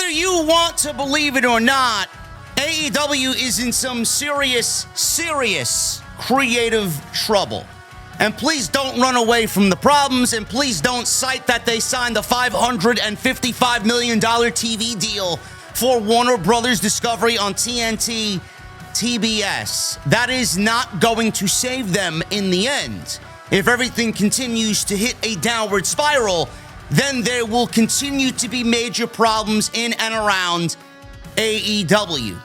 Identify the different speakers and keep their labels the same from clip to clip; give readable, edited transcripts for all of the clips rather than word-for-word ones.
Speaker 1: Whether you want to believe it or not, AEW is in some serious creative trouble. And please don't run away from the problems, and please don't cite that they signed a $555 million TV deal for Warner Brothers Discovery on TNT TBS. That is not going to save them in the end. If everything continues to hit a downward spiral, then there will continue to be major problems in and around AEW.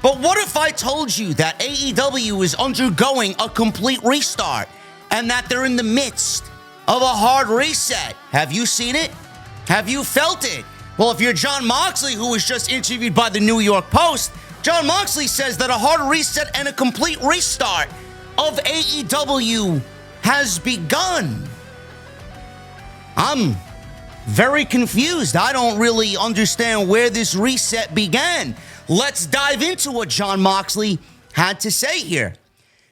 Speaker 1: But what if I told you that AEW is undergoing a complete restart and that they're in the midst of a hard reset? Have you seen it? Have you felt it? Well, if you're Jon Moxley, who was just interviewed by the New York Post, Jon Moxley says that a hard reset and a complete restart of AEW has begun. I'm very confused. I don't really understand where this reset began. Let's dive into what Jon Moxley had to say here.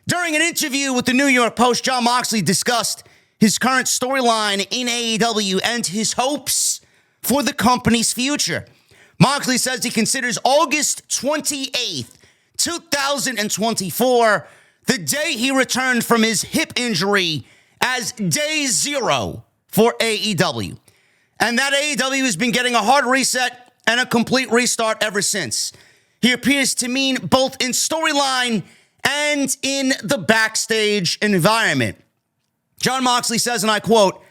Speaker 1: During an interview with the New York Post, Jon Moxley discussed his current storyline in AEW and his hopes for the company's future. Moxley says he considers August 28th, 2024, the day he returned from his hip injury, as day zero for AEW. And that AEW has been getting a hard reset and a complete restart ever since. He appears to mean both in storyline and in the backstage environment. Jon Moxley says, and I quote,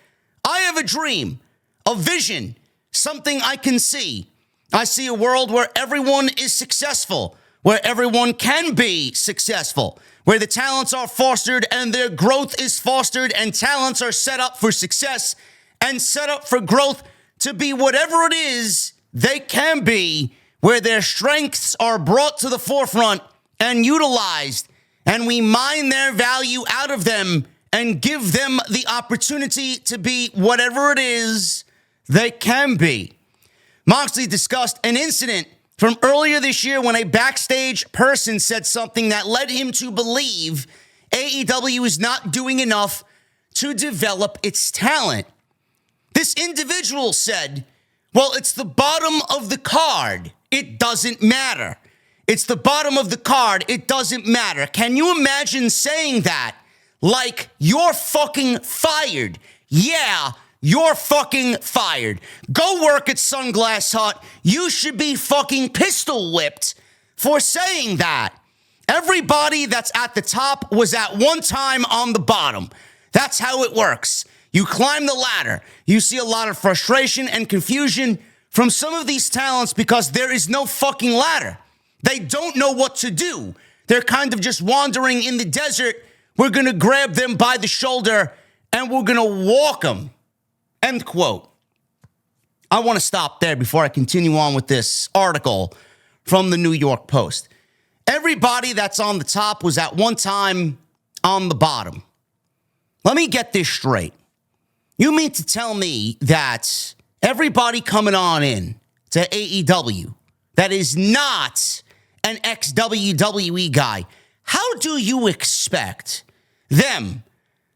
Speaker 1: "I have a dream, a vision, something I can see. I see a world where everyone is successful, where everyone can be successful, where the talents are fostered and their growth is fostered, and talents are set up for success and set up for growth to be whatever it is they can be, where their strengths are brought to the forefront and utilized, and we mine their value out of them and give them the opportunity to be whatever it is they can be." Moxley discussed an incident from earlier this year when a backstage person said something that led him to believe AEW is not doing enough to develop its talent. This individual said, "Well, it's the bottom of the card. It doesn't matter. It's the bottom of the card. It doesn't matter." Can you imagine saying that? Like, you're fucking fired. Yeah, you're fucking fired. Go work at Sunglass Hut. You should be fucking pistol whipped for saying that. Everybody that's at the top was at one time on the bottom. That's how it works. You climb the ladder. You see a lot of frustration and confusion from some of these talents because there is no fucking ladder. They don't know what to do. They're kind of just wandering in the desert. We're going to grab them by the shoulder and we're going to walk them. End quote. I want to stop there before I continue on with this article from the New York Post. Everybody that's on the top was at one time on the bottom. Let me get this straight. You mean to tell me that everybody coming on in to AEW that is not an ex-WWE guy, how do you expect them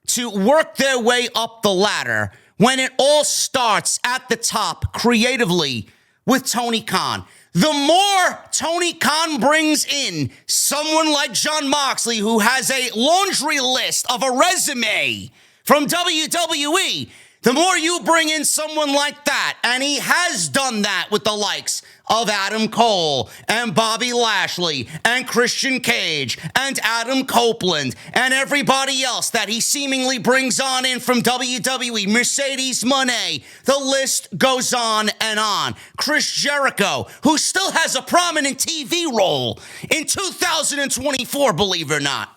Speaker 1: to work their way up the ladder when it all starts at the top creatively with Tony Khan? The more Tony Khan brings in someone like Jon Moxley, who has a laundry list of a resume from WWE, the more you bring in someone like that, and he has done that with the likes of Adam Cole and Bobby Lashley and Christian Cage and Adam Copeland and everybody else that he seemingly brings on in from WWE, Mercedes Moné, the list goes on and on. Chris Jericho, who still has a prominent TV role in 2024, believe it or not.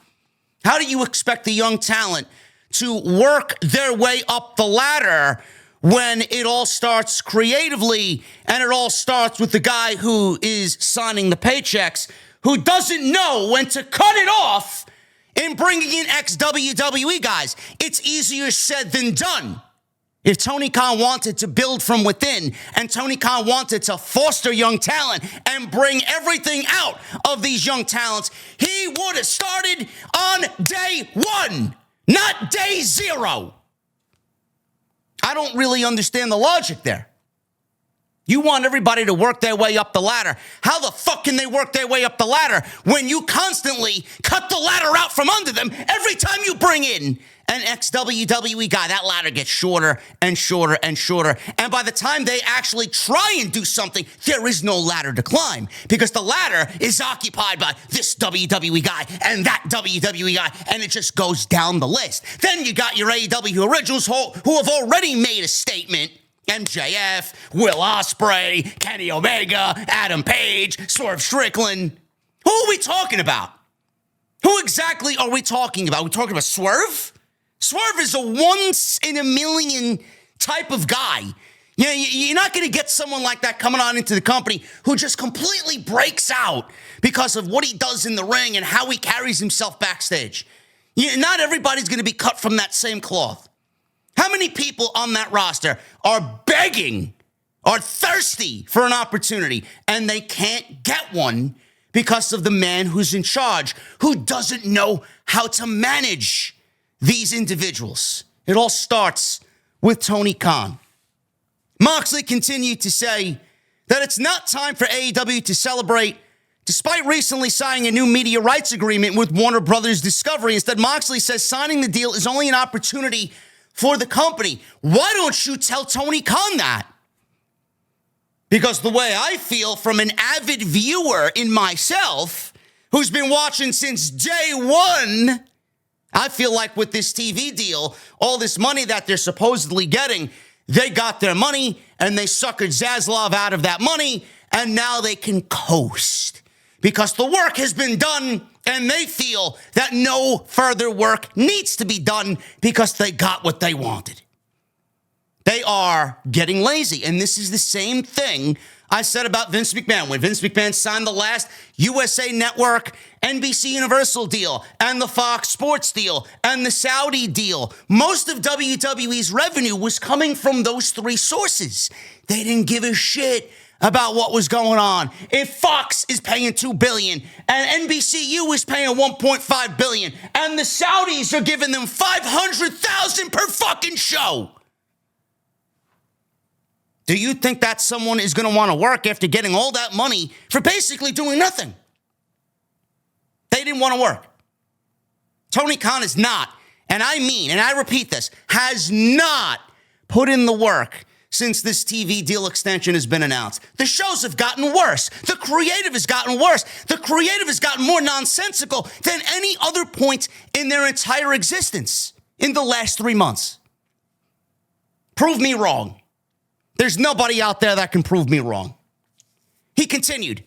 Speaker 1: How do you expect the young talent to work their way up the ladder when it all starts creatively and it all starts with the guy who is signing the paychecks, who doesn't know when to cut it off in bringing in ex-WWE guys? It's easier said than done. If Tony Khan wanted to build from within and Tony Khan wanted to foster young talent and bring everything out of these young talents, he would have started on day one, not day zero. I don't really understand the logic there. You want everybody to work their way up the ladder. How the fuck can they work their way up the ladder when you constantly cut the ladder out from under them every time you bring in an ex-WWE guy? That ladder gets shorter and shorter and shorter. And by the time they actually try and do something, there is no ladder to climb because the ladder is occupied by this WWE guy and that WWE guy, and it just goes down the list. Then you got your AEW originals who have already made a statement. MJF, Will Ospreay, Kenny Omega, Adam Page, Swerve Strickland. Who are we talking about? Who exactly are we talking about? Are we talking about Swerve? Swerve is a once-in-a-million type of guy. You know, you're not going to get someone like that coming on into the company who just completely breaks out because of what he does in the ring and how he carries himself backstage. Not everybody's going to be cut from that same cloth. How many people on that roster are begging, are thirsty for an opportunity, and they can't get one because of the man who's in charge, who doesn't know how to manage these individuals? It all starts with Tony Khan. Moxley continued to say that it's not time for AEW to celebrate, despite recently signing a new media rights agreement with Warner Brothers Discovery. Instead, Moxley says signing the deal is only an opportunity for the company. Why don't you tell Tony Khan that? Because the way I feel from an avid viewer in myself, who's been watching since day one, I feel like with this TV deal, all this money that they're supposedly getting, they got their money and they suckered Zaslav out of that money, and now they can coast because the work has been done and they feel that no further work needs to be done because they got what they wanted. They are getting lazy, and this is the same thing I said about Vince McMahon. When Vince McMahon signed the last USA Network, NBC Universal deal, and the Fox Sports deal, and the Saudi deal, most of WWE's revenue was coming from those three sources. They didn't give a shit about what was going on. If Fox is paying $2 billion and NBCU is paying $1.5 billion and the Saudis are giving them $500,000 per fucking show, do you think that someone is going to want to work after getting all that money for basically doing nothing? They didn't want to work. Tony Khan is not, and I repeat this, has not put in the work since this TV deal extension has been announced. The shows have gotten worse. The creative has gotten worse. The creative has gotten more nonsensical than any other point in their entire existence in the last 3 months. Prove me wrong. There's nobody out there that can prove me wrong. He continued,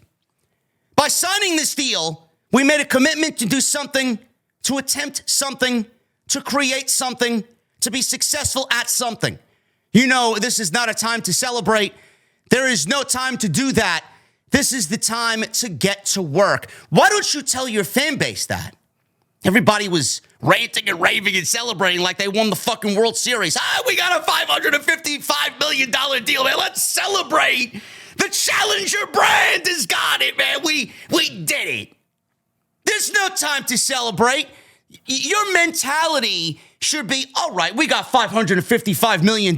Speaker 1: by signing this deal, we made a commitment to do something, to attempt something, to create something, to be successful at something. You know, this is not a time to celebrate. There is no time to do that. This is the time to get to work. Why don't you tell your fan base that? Everybody was ranting and raving and celebrating like they won the fucking World Series. We got a $555 million deal, man. Let's celebrate. The Challenger brand has got it, man. We did it. There's no time to celebrate. Your mentality should be, all right, we got $555 million in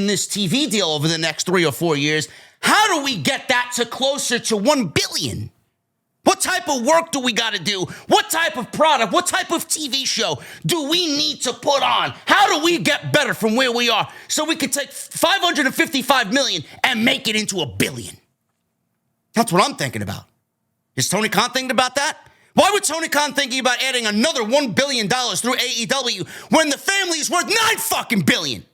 Speaker 1: this TV deal over the next 3 or 4 years. How do we get that to closer to $1 billion? What type of work do we got to do? What type of product, what type of TV show do we need to put on? How do we get better from where we are so we can take $555 million and make it into $1 billion? That's what I'm thinking about. Is Tony Khan thinking about that? Why would Tony Khan thinking about adding another $1 billion through AEW when the family is worth $9 fucking billion?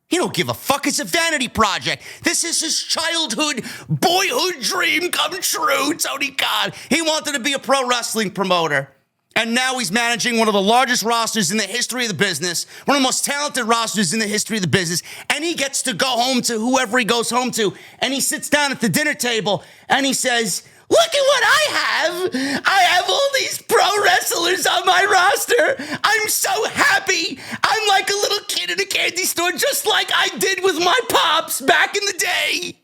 Speaker 1: He don't give a fuck. It's a vanity project. This is his childhood, boyhood dream come true, Tony Khan. He wanted to be a pro wrestling promoter. And now he's managing one of the largest rosters in the history of the business, one of the most talented rosters in the history of the business. And he gets to go home to whoever he goes home to. And he sits down at the dinner table and he says, look at what I have. I have all these pro wrestlers on my roster. I'm so happy. I'm like a little kid in a candy store, just like I did with my pops back in the day.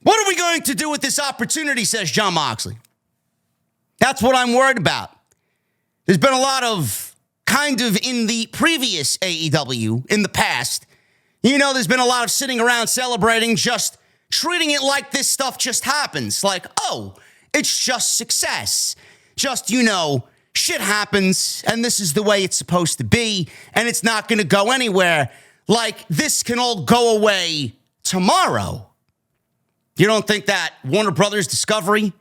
Speaker 1: What are we going to do with this opportunity, says Jon Moxley. That's what I'm worried about. There's been a lot of kind of in the previous AEW, in the past, There's been a lot of sitting around celebrating, just treating it like this stuff just happens. Like, oh, it's just success. Just, shit happens, and this is the way it's supposed to be, and it's not going to go anywhere. Like, this can all go away tomorrow. You don't think that Warner Brothers Discovery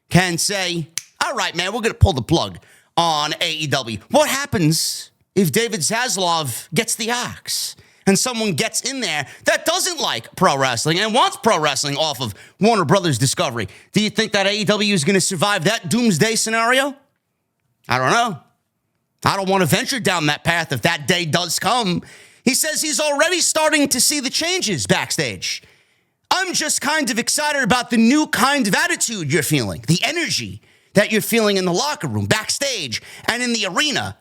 Speaker 1: can say, all right, man, we're going to pull the plug on AEW. What happens if David Zaslav gets the axe and someone gets in there that doesn't like pro wrestling and wants pro wrestling off of Warner Brothers Discovery? Do you think that AEW is going to survive that doomsday scenario? I don't know. I don't want to venture down that path if that day does come. He says he's already starting to see the changes backstage. I'm just kind of excited about the new kind of attitude you're feeling, the energy that you're feeling in the locker room, backstage, and in the arena.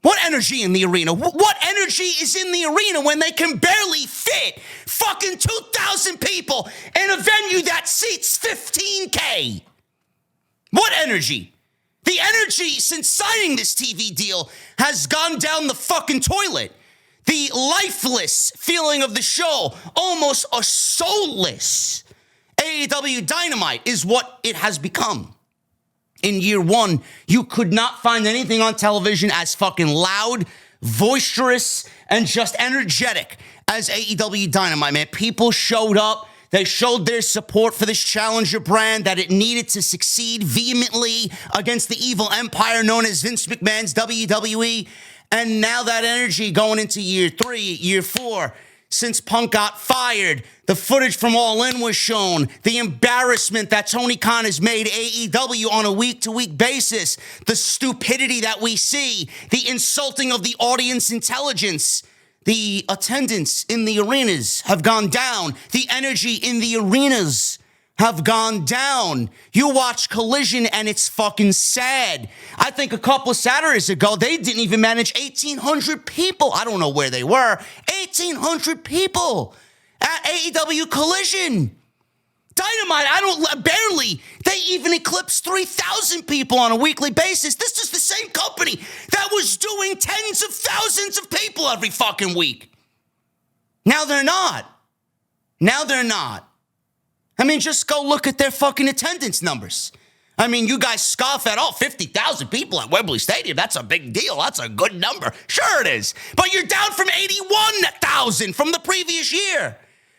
Speaker 1: What energy in the arena? What energy is in the arena when they can barely fit fucking 2,000 people in a venue that seats 15K? What energy? The energy since signing this TV deal has gone down the fucking toilet. The lifeless feeling of the show, almost a soulless AEW Dynamite is what it has become. In year one, you could not find anything on television as fucking loud, boisterous, and just energetic as AEW Dynamite, man. People showed up. They showed their support for this challenger brand, that it needed to succeed vehemently against the evil empire known as Vince McMahon's WWE. And now that energy going into year 3, year 4, since Punk got fired, the footage from All In was shown, the embarrassment that Tony Khan has made AEW on a week-to-week basis, the stupidity that we see, the insulting of the audience intelligence. The attendance in the arenas have gone down. The energy in the arenas have gone down. You watch Collision and it's fucking sad. I think a couple of Saturdays ago, they didn't even manage 1,800 people. I don't know where they were. 1,800 people at AEW Collision. Dynamite, barely. They even eclipsed 3,000 people on a weekly basis. This is the same company that was doing tens of thousands of people every fucking week. Now they're not. I mean, just go look at their fucking attendance numbers. I mean, you guys scoff at, 50,000 people at Wembley Stadium. That's a big deal. That's a good number. Sure it is. But you're down from 81,000 from the previous year.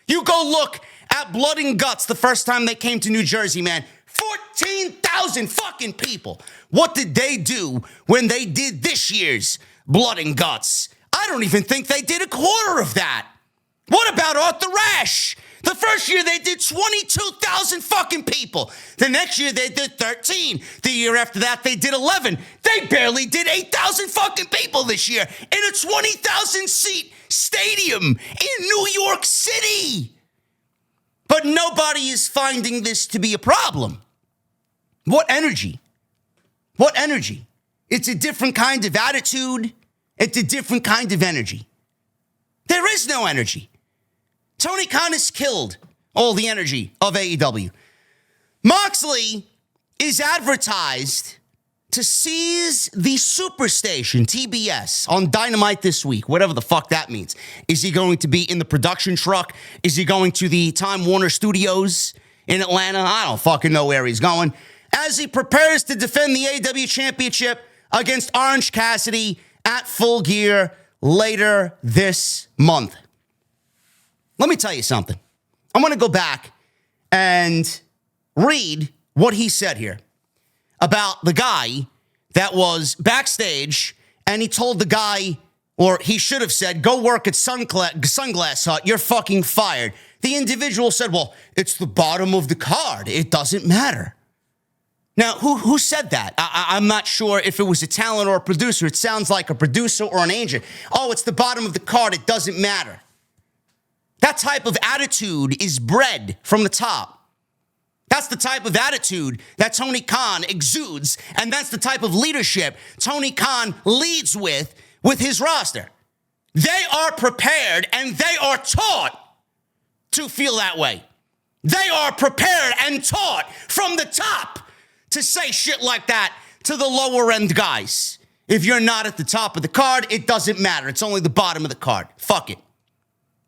Speaker 1: You go look at Blood and Guts the first time they came to New Jersey, man. 14,000 fucking people. What did they do when they did this year's Blood and Guts? I don't even think they did a quarter of that. What about Arthur Ashe? The first year they did 22,000 fucking people. The next year they did 13. The year after that they did 11. They barely did 8,000 fucking people this year in a 20,000 seat stadium in New York City. But nobody is finding this to be a problem. What energy? What energy? It's a different kind of attitude. It's a different kind of energy. There is no energy. Tony Khan has killed all the energy of AEW. Moxley is advertised to seize the Superstation, TBS, on Dynamite this week, whatever the fuck that means. Is he going to be in the production truck? Is he going to the Time Warner Studios in Atlanta? I don't fucking know where he's going. As he prepares to defend the AEW Championship against Orange Cassidy at Full Gear later this month. Let me tell you something. I'm going to go back and read what he said here about the guy that was backstage, and he told the guy, or he should have said, go work at Sunglass Hut, you're fucking fired. The individual said, well, it's the bottom of the card. It doesn't matter. Now, who said that? I'm not sure if it was a talent or a producer. It sounds like a producer or an agent. Oh, it's the bottom of the card. It doesn't matter. That type of attitude is bred from the top. That's the type of attitude that Tony Khan exudes, and that's the type of leadership Tony Khan leads with his roster. They are prepared and they are taught to feel that way. They are prepared and taught from the top to say shit like that to the lower end guys. If you're not at the top of the card, it doesn't matter. It's only the bottom of the card. Fuck it.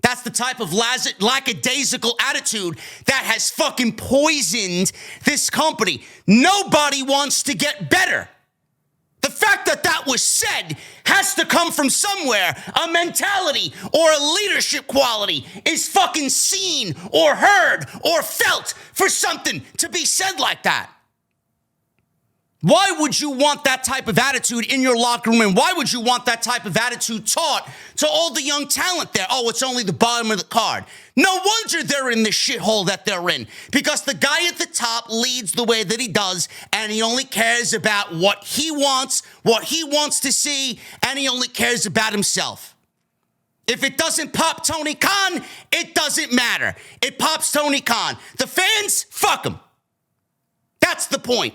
Speaker 1: That's the type of lackadaisical attitude that has fucking poisoned this company. Nobody wants to get better. The fact that that was said has to come from somewhere. A mentality or a leadership quality is fucking seen or heard or felt for something to be said like that. Why would you want that type of attitude in your locker room? And why would you want that type of attitude taught to all the young talent there? Oh, it's only the bottom of the card. No wonder they're in the shithole that they're in, because the guy at the top leads the way that he does, and he only cares about what he wants to see, and he only cares about himself. If it doesn't pop Tony Khan, it doesn't matter. It pops Tony Khan. The fans, fuck them. That's the point.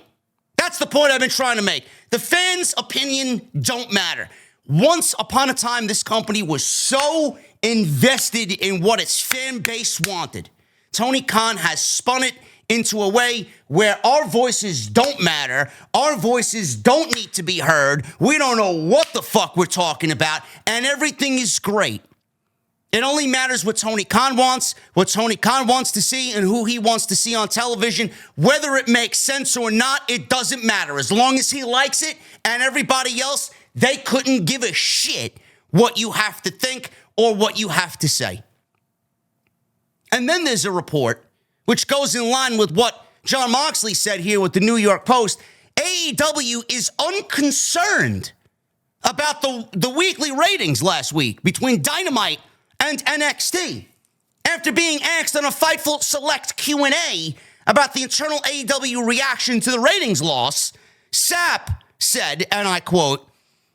Speaker 1: That's the point I've been trying to make. The fans' opinion don't matter. Once upon a time, this company was so invested in what its fan base wanted. Tony Khan has spun it into a way where our voices don't matter. Our voices don't need to be heard. We don't know what the fuck we're talking about, and everything is great. It only matters what Tony Khan wants to see, and who he wants to see on television. Whether it makes sense or not, it doesn't matter. As long as he likes it, and everybody else, they couldn't give a shit what you have to think or what you have to say. And then there's a report which goes in line with what Jon Moxley said here with the New York Post. AEW is unconcerned about the weekly ratings last week between Dynamite and NXT. After being asked on a Fightful Select Q&A about the internal AEW reaction to the ratings loss, Sapp said, and I quote,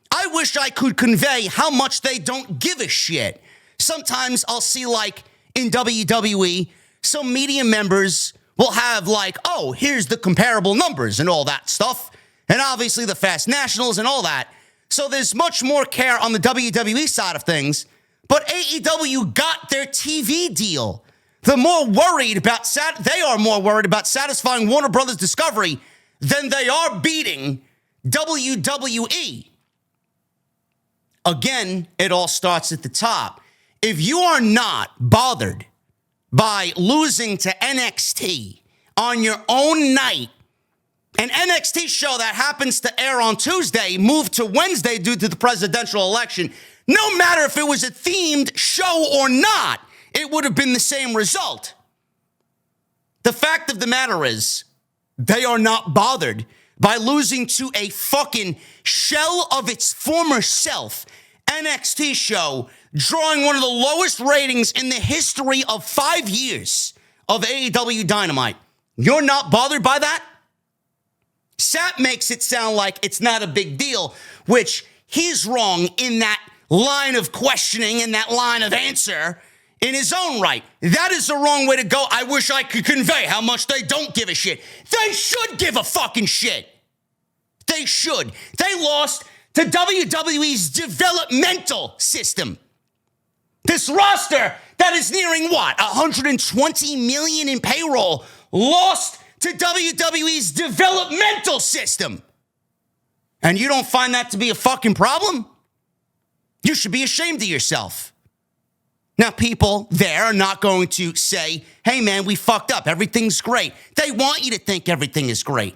Speaker 1: "I wish I could convey how much they don't give a shit. Sometimes I'll see, like, in WWE, some media members will have, like, oh, here's the comparable numbers and all that stuff, and obviously the Fast Nationals and all that. So there's much more care on the WWE side of things. But AEW got their TV deal. They are more worried about satisfying Warner Brothers Discovery than they are beating WWE." Again, it all starts at the top. If you are not bothered by losing to NXT on your own night, an NXT show that happens to air on Tuesday moved to Wednesday due to the presidential election, no matter if it was a themed show or not, it would have been the same result. The fact of the matter is, they are not bothered by losing to a fucking shell of its former self NXT show, drawing one of the lowest ratings in the history of 5 years of AEW Dynamite. You're not bothered by that? Sapp makes it sound like it's not a big deal, which he's wrong in that line of questioning and that line of answer in his own right. That is the wrong way to go. I wish I could convey how much they don't give a shit. They should give a fucking shit. They should. They lost to WWE's developmental system. This roster that is nearing what? 120 million in payroll lost to WWE's developmental system. And you don't find that to be a fucking problem? You should be ashamed of yourself. Now, people there are not going to say, hey, man, we fucked up. Everything's great. They want you to think everything is great.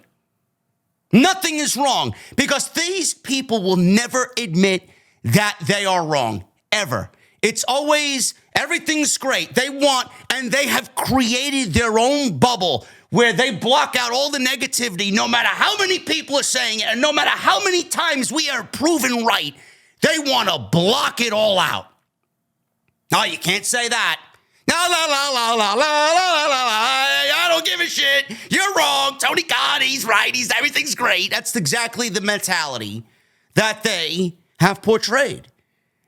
Speaker 1: Nothing is wrong, because these people will never admit that they are wrong, ever. It's always, everything's great. They want, and they have created their own bubble where they block out all the negativity, no matter how many people are saying it, and no matter how many times we are proven right. They want to block it all out. No, you can't say that. No, I don't give a shit. You're wrong. Tony Khan, he's right. Everything's great. That's exactly the mentality that they have portrayed.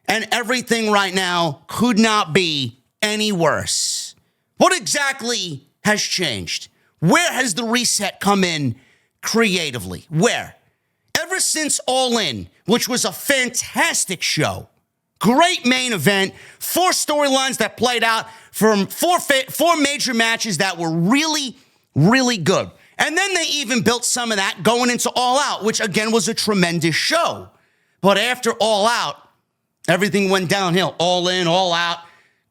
Speaker 1: And everything right now could not be any worse. What exactly has changed? Where has the reset come in creatively? Where? Ever since All In, which was a fantastic show, great main event, 4 storylines that played out from 4 major matches that were really, really good. And then they even built some of that going into All Out, which again was a tremendous show. But after All Out, everything went downhill. All In, All Out,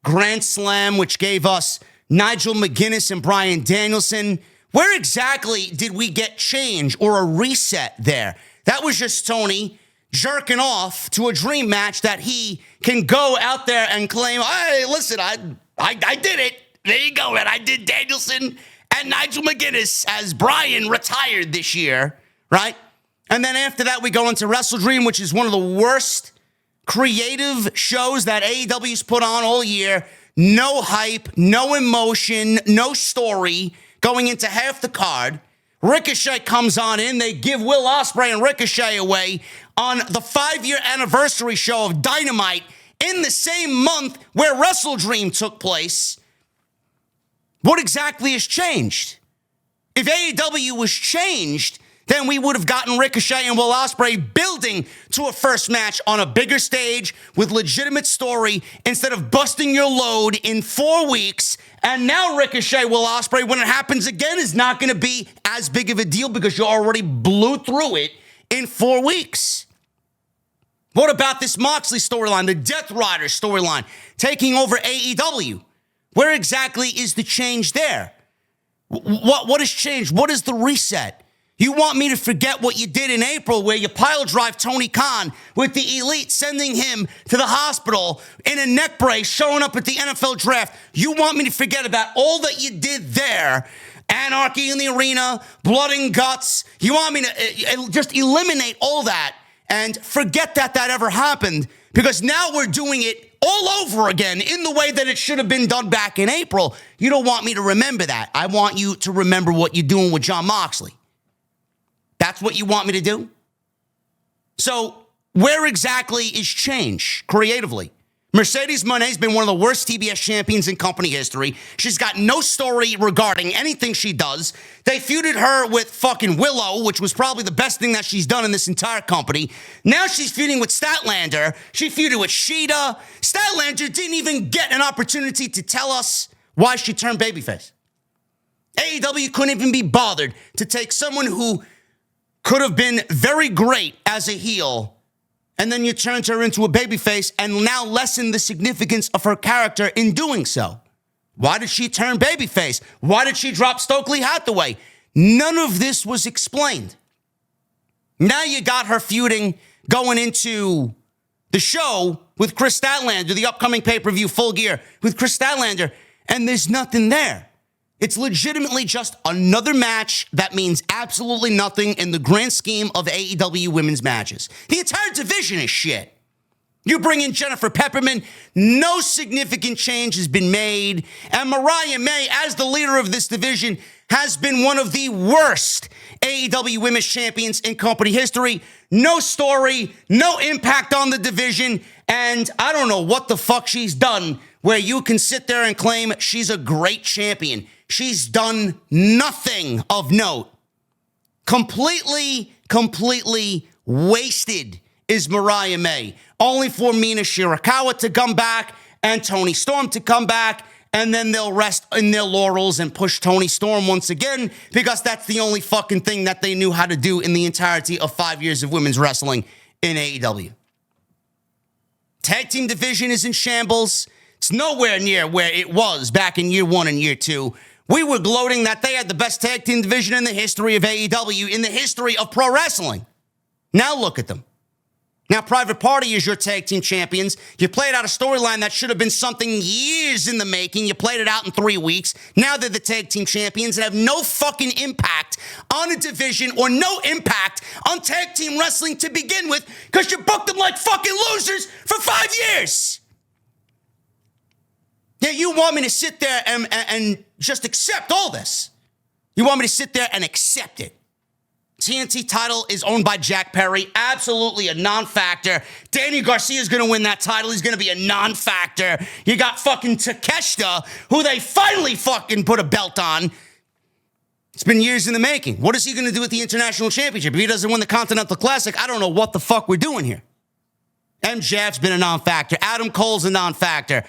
Speaker 1: Grand Slam, which gave us Nigel McGuinness and Bryan Danielson. Where exactly did we get change or a reset there? That was just Tony jerking off to a dream match that he can go out there and claim, hey, listen, I did it. There you go, man. I did Danielson and Nigel McGuinness as Bryan retired this year, right? And then after that, we go into Wrestle Dream, which is one of the worst creative shows that AEW's put on all year. No hype, no emotion, no story going into half the card. Ricochet comes on in. They give Will Ospreay and Ricochet away on the 5-year anniversary show of Dynamite in the same month where Wrestle Dream took place. What exactly has changed? If AEW was changed, then we would have gotten Ricochet and Will Ospreay building to a first match on a bigger stage with legitimate story instead of busting your load in 4 weeks. And now Ricochet, Will Ospreay, when it happens again, is not going to be as big of a deal because you already blew through it in 4 weeks. What about this Moxley storyline, the Death Rider storyline, taking over AEW? Where exactly is the change there? What has changed? What is the reset? You want me to forget what you did in April where you pile drive Tony Khan with the Elite, sending him to the hospital in a neck brace, showing up at the NFL draft. You want me to forget about all that you did there? Anarchy in the arena, blood and guts. You want me to just eliminate all that and forget that ever happened because now we're doing it all over again in the way that it should have been done back in April. You don't want me to remember that. I want you to remember what you're doing with Jon Moxley. That's what you want me to do? So where exactly is change creatively? Mercedes Moné's been one of the worst TBS champions in company history. She's got no story regarding anything she does. They feuded her with fucking Willow, which was probably the best thing that she's done in this entire company. Now she's feuding with Statlander. She feuded with Sheeta. Statlander didn't even get an opportunity to tell us why she turned babyface. AEW couldn't even be bothered to take someone who could have been very great as a heel, and then you turned her into a babyface and now lessen the significance of her character in doing so. Why did she turn babyface? Why did she drop Stokely Hathaway? None of this was explained. Now you got her feuding going into the show with Chris Statlander, the upcoming pay-per-view Full Gear with Chris Statlander, and there's nothing there. It's legitimately just another match that means absolutely nothing in the grand scheme of AEW women's matches. The entire division is shit. You bring in Jennifer Pepperman, no significant change has been made, and Mariah May, as the leader of this division, has been one of the worst AEW women's champions in company history. No story, no impact on the division, and I don't know what the fuck she's done where you can sit there and claim she's a great champion. She's done nothing of note. Completely wasted is Mariah May. Only for Mina Shirakawa to come back and Toni Storm to come back, and then they'll rest in their laurels and push Toni Storm once again because that's the only fucking thing that they knew how to do in the entirety of 5 years of women's wrestling in AEW. Tag team division is in shambles. It's nowhere near where it was back in year 1 and year 2. We were gloating that they had the best tag team division in the history of AEW, in the history of pro wrestling. Now look at them. Now Private Party is your tag team champions. You played out a storyline that should have been something years in the making. You played it out in 3 weeks. Now they're the tag team champions and have no fucking impact on a division or no impact on tag team wrestling to begin with because you booked them like fucking losers for 5 years. Yeah, you want me to sit there and just accept all this. You want me to sit there and accept it. TNT title is owned by Jack Perry. Absolutely a non-factor. Danny Garcia is going to win that title. He's going to be a non-factor. You got fucking Takeshita, who they finally fucking put a belt on. It's been years in the making. What is he going to do with the International Championship? If he doesn't win the Continental Classic, I don't know what the fuck we're doing here. MJF's been a non-factor. Adam Cole's a non-factor.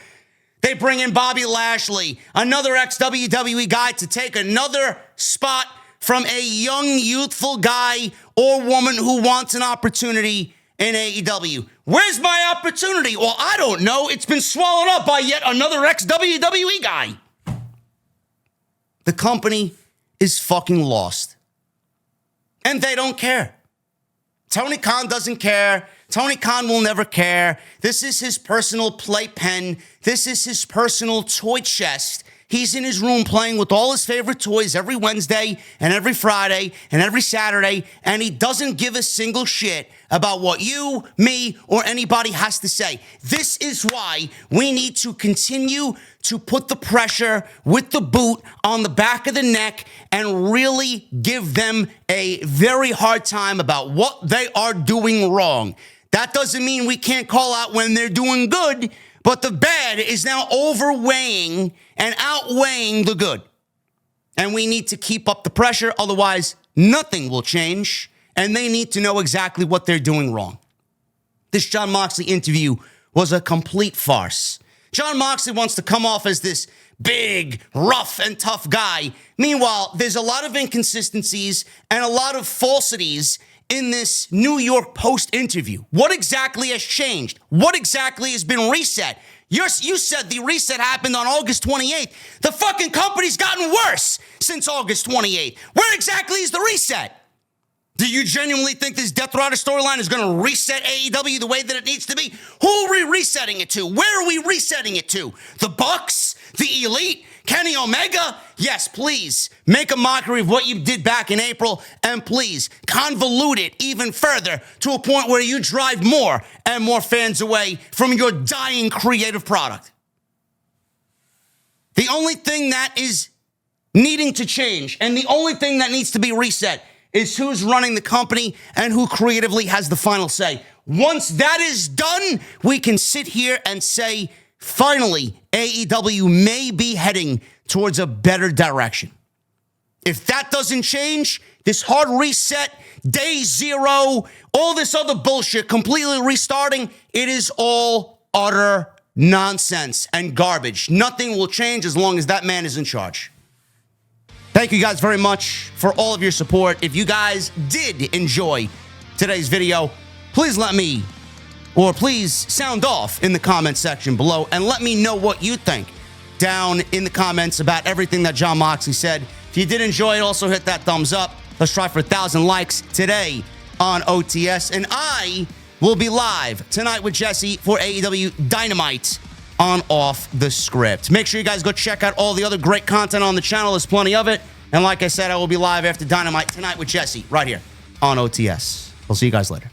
Speaker 1: They bring in Bobby Lashley, another ex-WWE guy, to take another spot from a young, youthful guy or woman who wants an opportunity in AEW. Where's my opportunity? Well, I don't know. It's been swallowed up by yet another ex-WWE guy. The company is fucking lost. And they don't care. Tony Khan doesn't care. Tony Khan will never care. This is his personal playpen. This is his personal toy chest. He's in his room playing with all his favorite toys every Wednesday and every Friday and every Saturday, and he doesn't give a single shit about what you, me, or anybody has to say. This is why we need to continue to put the pressure with the boot on the back of the neck and really give them a very hard time about what they are doing wrong. That doesn't mean we can't call out when they're doing good, but the bad is now overweighing and outweighing the good. And we need to keep up the pressure, otherwise nothing will change, and they need to know exactly what they're doing wrong. This Jon Moxley interview was a complete farce. Jon Moxley wants to come off as this big, rough, and tough guy. Meanwhile, there's a lot of inconsistencies and a lot of falsities in this New York Post interview. What exactly has changed? What exactly has been reset? You said the reset happened on August 28th. The fucking company's gotten worse since August 28th. Where exactly is the reset? Do you genuinely think this Death Rider storyline is going to reset AEW the way that it needs to be? Who are we resetting it to? Where are we resetting it to? The Bucks? The Elite? Kenny Omega? Yes, please make a mockery of what you did back in April, and please convolute it even further to a point where you drive more and more fans away from your dying creative product. The only thing that is needing to change and the only thing that needs to be reset is who's running the company and who creatively has the final say. Once that is done, we can sit here and say, finally, AEW may be heading towards a better direction. If that doesn't change, this hard reset, day zero, all this other bullshit, completely restarting, it is all utter nonsense and garbage. Nothing will change as long as that man is in charge. Thank you guys very much for all of your support. If you guys did enjoy today's video, please please sound off in the comment section below and let me know what you think down in the comments about everything that Jon Moxley said. If you did enjoy it, also hit that thumbs up. Let's try for 1,000 likes today on OTS. And I will be live tonight with Jesse for AEW Dynamite on Off the Script. Make sure you guys go check out all the other great content on the channel. There's plenty of it. And like I said, I will be live after Dynamite tonight with Jesse right here on OTS. We'll see you guys later.